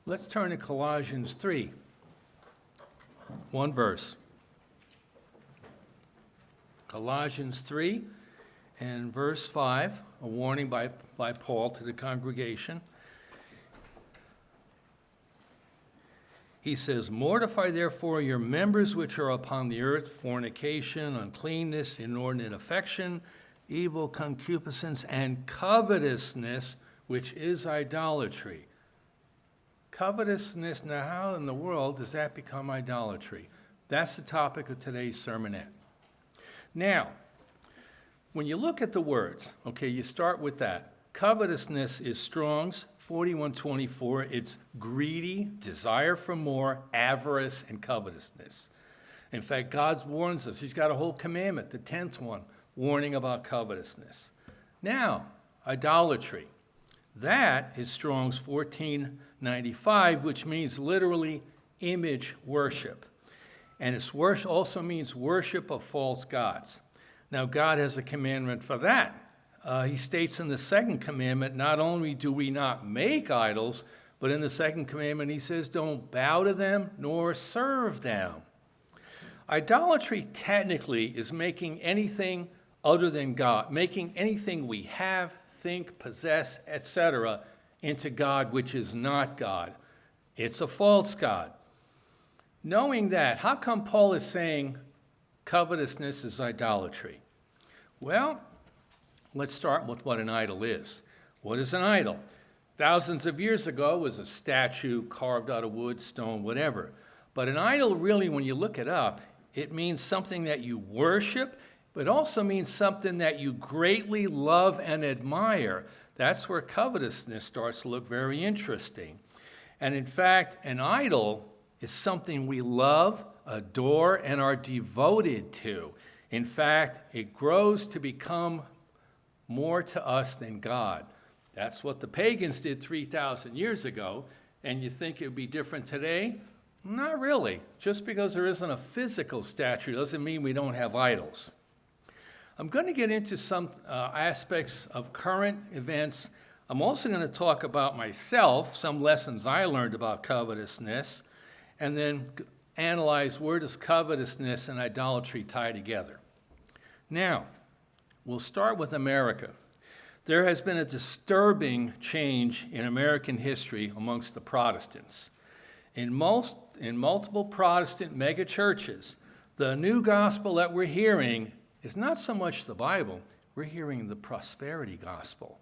Let's turn to Colossians 3, one verse. Colossians 3 and verse 5, a warning by Paul to the congregation. He says, "Mortify therefore your members which are upon the earth, fornication, uncleanness, inordinate affection, evil concupiscence, and covetousness, which is idolatry." Covetousness, now how in the world does that become idolatry? That's the topic of today's sermonette. Now, when you look at the words, okay, you start with that. Covetousness is Strong's 4124. It's greedy, desire for more, avarice, and covetousness. In fact, God warns us. He's got a whole commandment, the 10th one, warning about covetousness. Now, idolatry. That is Strong's 1495, which means literally image worship. And its worship also means worship of false gods. Now, God has a commandment for that. He states in the second commandment, not only do we not make idols, but in the second commandment he says, don't bow to them nor serve them. Idolatry technically is making anything other than God, making anything we have, think, possess, etc., into God, which is not God. It's a false God. Knowing that, how come Paul is saying covetousness is idolatry? Well, let's start with what an idol is. What is an idol? Thousands of years ago, it was a statue carved out of wood, stone, whatever. But an idol, really, when you look it up, it means something that you worship, but also means something that you greatly love and admire. That's where covetousness starts to look very interesting. And in fact, an idol is something we love, adore, and are devoted to. In fact, it grows to become more to us than God. That's what the pagans did 3,000 years ago, and you think it would be different today? Not really. Just because there isn't a physical statue doesn't mean we don't have idols. I'm going to get into some aspects of current events. I'm also going to talk about myself, some lessons I learned about covetousness, and then analyze where does covetousness and idolatry tie together. Now, we'll start with America. There has been a disturbing change in American history amongst the Protestants. In multiple Protestant megachurches, the new gospel that we're hearing is not so much the Bible, we're hearing the prosperity gospel.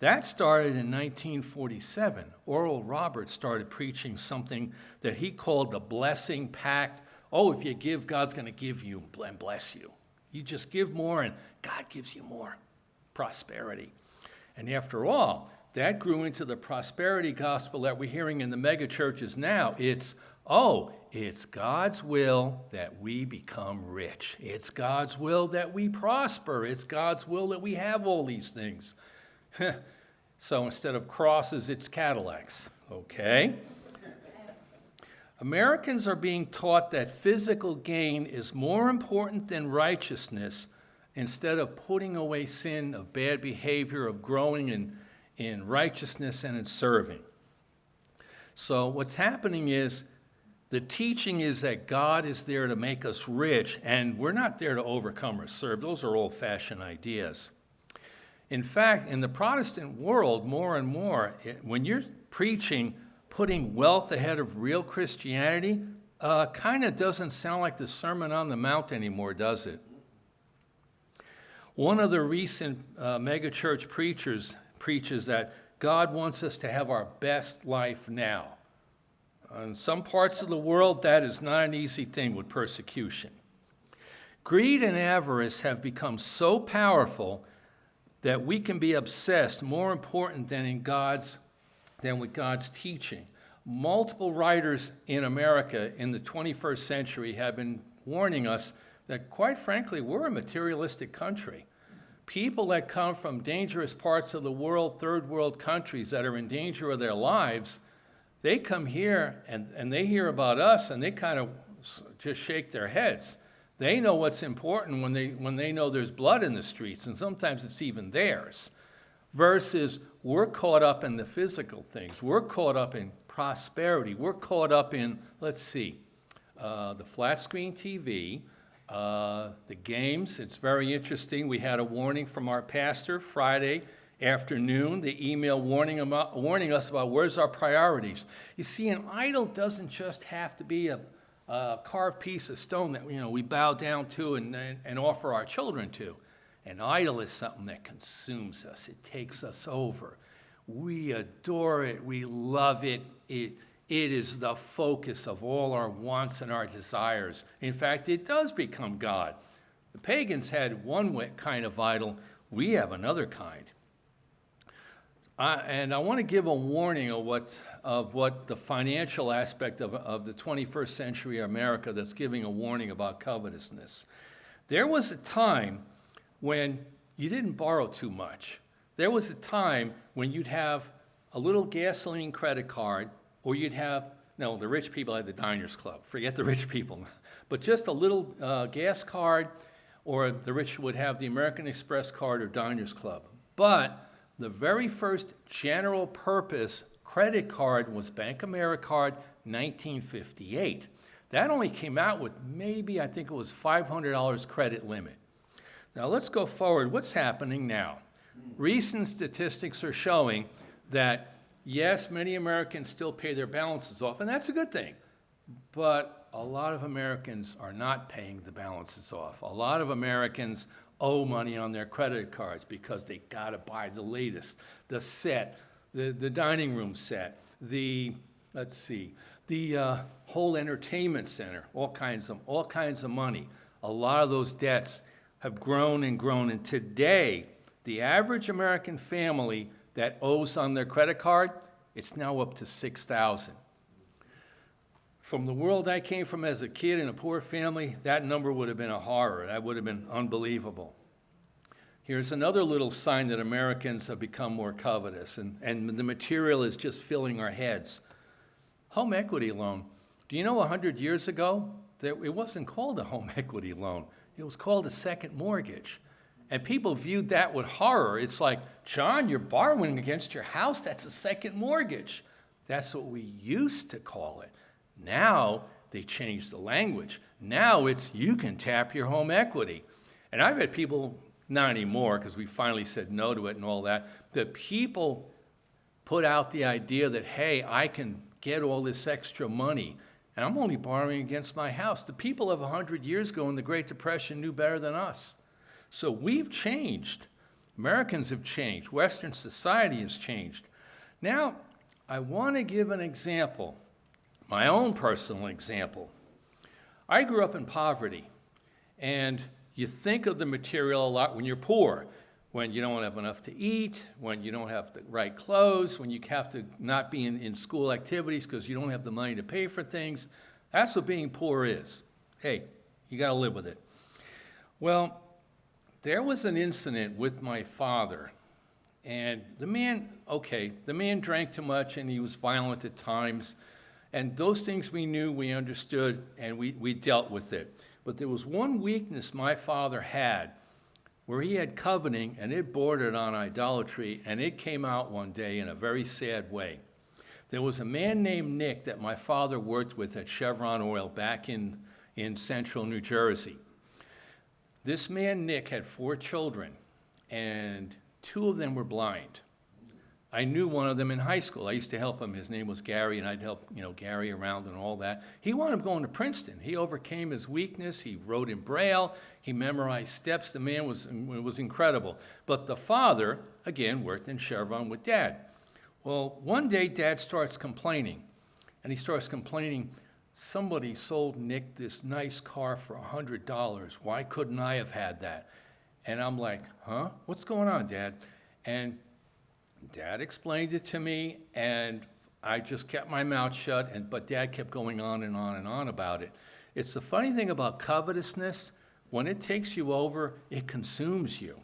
That started in 1947. Oral Roberts started preaching something that he called the blessing pact. Oh, if you give, God's going to give you and bless you. You just give more and God gives you more prosperity. And after all, that grew into the prosperity gospel that we're hearing in the mega churches now. It's God's will that we become rich. It's God's will that we prosper. It's God's will that we have all these things. So instead of crosses, it's Cadillacs, okay? Americans are being taught that physical gain is more important than righteousness instead of putting away sin, of bad behavior, of growing in righteousness and in serving. So what's happening is the teaching is that God is there to make us rich, and we're not there to overcome or serve. Those are old-fashioned ideas. In fact, in the Protestant world, more and more, when you're preaching putting wealth ahead of real Christianity, kind of doesn't sound like the Sermon on the Mount anymore, does it? One of the recent megachurch preachers preaches that God wants us to have our best life now. In some parts of the world, that is not an easy thing with persecution. Greed and avarice have become so powerful that we can be obsessed, more important than with God's teaching. Multiple writers in America in the 21st century have been warning us that, quite frankly, we're a materialistic country. People that come from dangerous parts of the world, third world countries that are in danger of their lives, they come here and they hear about us and they kind of just shake their heads. They know what's important when they know there's blood in the streets, and sometimes it's even theirs. Versus we're caught up in the physical things. We're caught up in prosperity. We're caught up in, let's see, the flat screen TV, the games. It's very interesting. We had a warning from our pastor Friday afternoon, the email warning us about where's our priorities. You see, an idol doesn't just have to be a carved piece of stone that we bow down to and offer our children to. An idol is something that consumes us. It takes us over. We adore it. We love it. It is the focus of all our wants and our desires. In fact, it does become God. The pagans had one kind of idol. We have another kind. And I want to give a warning of what the financial aspect of the 21st century America that's giving a warning about covetousness. There was a time when you didn't borrow too much. There was a time when you'd have a little gasoline credit card, or you'd have, no, the rich people had the Diners Club. Forget the rich people. But just a little gas card, or the rich would have the American Express card or Diners Club. But the very first general purpose credit card was Bank Americard, 1958. That only came out with maybe, I think it was $500 credit limit. Now let's go forward. What's happening now? Recent statistics are showing that, yes, many Americans still pay their balances off, and that's a good thing. But a lot of Americans are not paying the balances off. A lot of Americans owe money on their credit cards because they got to buy the latest, the set, the dining room set, the whole entertainment center, all kinds of money. A lot of those debts have grown and grown, and today, the average American family that owes on their credit card, it's now up to $6,000. From the world I came from as a kid in a poor family, that number would have been a horror. That would have been unbelievable. Here's another little sign that Americans have become more covetous, and the material is just filling our heads. Home equity loan. Do you know 100 years ago, it wasn't called a home equity loan. It was called a second mortgage. And people viewed that with horror. It's like, John, you're borrowing against your house. That's a second mortgage. That's what we used to call it. Now they changed the language. Now it's you can tap your home equity. And I've had people, not anymore because we finally said no to it and all that, that people put out the idea that, hey, I can get all this extra money and I'm only borrowing against my house. The people of 100 years ago in the Great Depression knew better than us. So we've changed. Americans have changed. Western society has changed. Now, I want to give an example, my own personal example. I grew up in poverty, and you think of the material a lot when you're poor, when you don't have enough to eat, when you don't have the right clothes, when you have to not be in school activities because you don't have the money to pay for things. That's what being poor is. Hey, you got to live with it. Well, there was an incident with my father, and the man drank too much and he was violent at times, and those things we knew, we understood, and we dealt with it. But there was one weakness my father had where he had coveting, and it bordered on idolatry, and it came out one day in a very sad way. There was a man named Nick that my father worked with at Chevron Oil back in central New Jersey. This man, Nick, had 4 children, and 2 of them were blind. I knew one of them in high school. I used to help him. His name was Gary, and I'd help Gary around and all that. He wound up going to Princeton. He overcame his weakness. He wrote in Braille. He memorized steps. The man was incredible. But the father, again, worked in Chevron with Dad. Well, one day Dad starts complaining, and he starts complaining, somebody sold Nick this nice car for $100. Why couldn't I have had that? And I'm like, huh? What's going on, Dad? And Dad explained it to me, and I just kept my mouth shut, but Dad kept going on and on and on about it. It's the funny thing about covetousness. When it takes you over, it consumes you.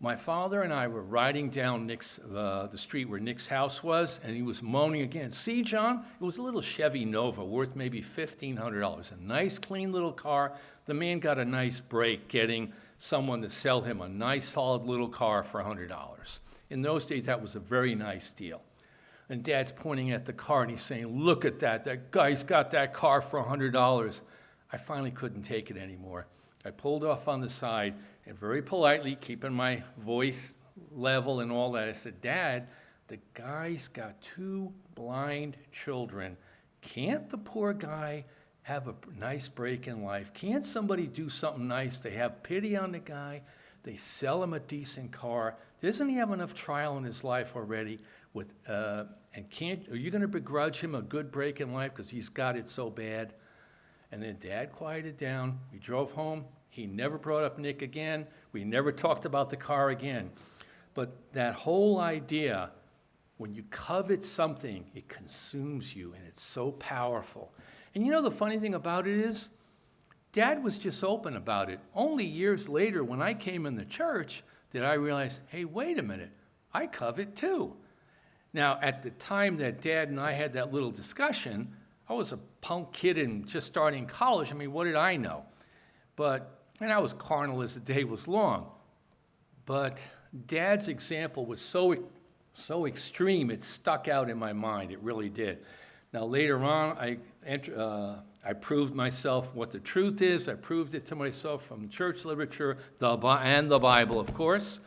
My father and I were riding down the street where Nick's house was, and he was moaning again. See, John, it was a little Chevy Nova worth maybe $1,500. A nice, clean little car. The man got a nice break getting someone to sell him a nice, solid little car for $100. In those days, that was a very nice deal. And Dad's pointing at the car, and he's saying, look at that. That guy's got that car for $100. I finally couldn't take it anymore. I pulled off on the side, and very politely, keeping my voice level and all that, I said, Dad, the guy's got 2 blind children. Can't the poor guy have a nice break in life? Can't somebody do something nice? They have pity on the guy. They sell him a decent car. Doesn't he have enough trial in his life already? Are you going to begrudge him a good break in life because he's got it so bad? And then Dad quieted down. We drove home. He never brought up Nick again. We never talked about the car again. But that whole idea, when you covet something, it consumes you, and it's so powerful. And you know the funny thing about it is, Dad was just open about it. Only years later, when I came in the church, did I realize, hey, wait a minute, I covet too. Now, at the time that Dad and I had that little discussion, I was a punk kid and just starting college. I mean, what did I know? And I was carnal as the day was long. But Dad's example was so extreme, it stuck out in my mind. It really did. Now, later on, I proved myself what the truth is. I proved it to myself from church literature and the Bible, of course.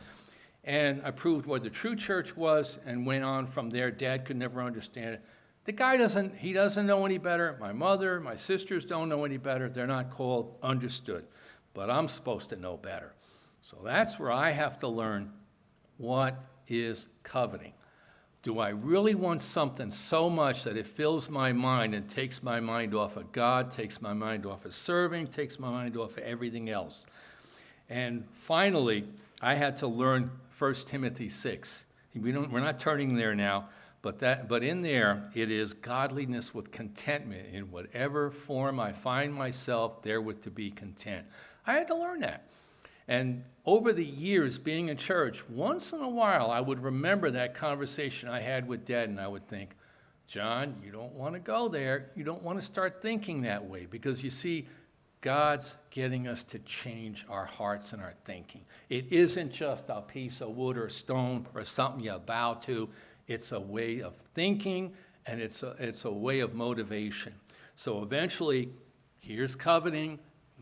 And I proved what the true church was and went on from there. Dad could never understand it. The guy doesn't know any better. My mother, my sisters don't know any better. They're not called understood. But I'm supposed to know better. So that's where I have to learn what is coveting. Do I really want something so much that it fills my mind and takes my mind off of God, takes my mind off of serving, takes my mind off of everything else? And finally, I had to learn 1 Timothy 6. We're not turning there now, but in there, it is godliness with contentment. In whatever form I find myself, therewith to be content. I had to learn that. And over the years being in church, once in a while, I would remember that conversation I had with Dad, and I would think, John, you don't want to go there. You don't want to start thinking that way, because you see, God's getting us to change our hearts and our thinking. It isn't just a piece of wood or stone or something you bow to. It's a way of thinking, and it's a way of motivation. So eventually, here's coveting.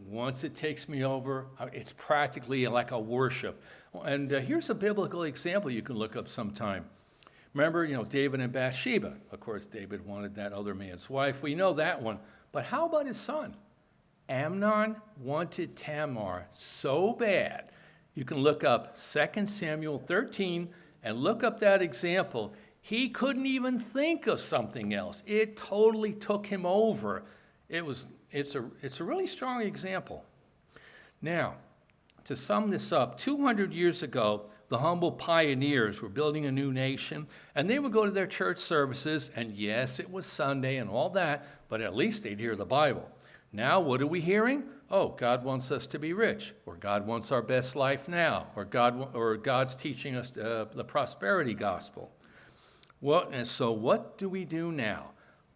Once it takes me over, it's practically like a worship. And here's a biblical example you can look up sometime. Remember, David and Bathsheba. Of course, David wanted that other man's wife. We know that one. But how about his son? Amnon wanted Tamar so bad. You can look up 2 Samuel 13 and look up that example. He couldn't even think of something else. It totally took him over. It's a really strong example. Now, to sum this up, 200 years ago, the humble pioneers were building a new nation, and they would go to their church services, and yes, it was Sunday and all that, but at least they'd hear the Bible. Now, what are we hearing? Oh, God wants us to be rich, or God wants our best life now, or God's teaching us the prosperity gospel. So what do we do now?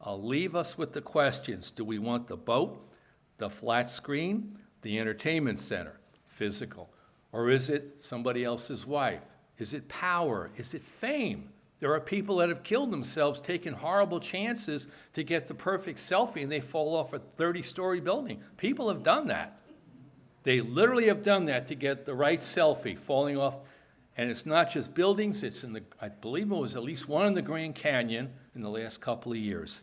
I'll leave us with the questions. Do we want the boat, the flat screen, the entertainment center, physical? Or is it somebody else's wife? Is it power? Is it fame? There are people that have killed themselves taking horrible chances to get the perfect selfie, and they fall off a 30-story building. People have done that. They literally have done that to get the right selfie, falling off. And it's not just buildings. I believe it was at least one in the Grand Canyon in the last couple of years.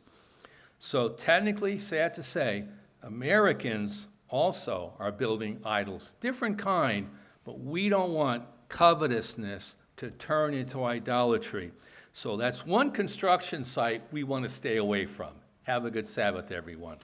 So technically, sad to say, Americans also are building idols, different kind, but we don't want covetousness to turn into idolatry. So that's one construction site we want to stay away from. Have a good Sabbath, everyone.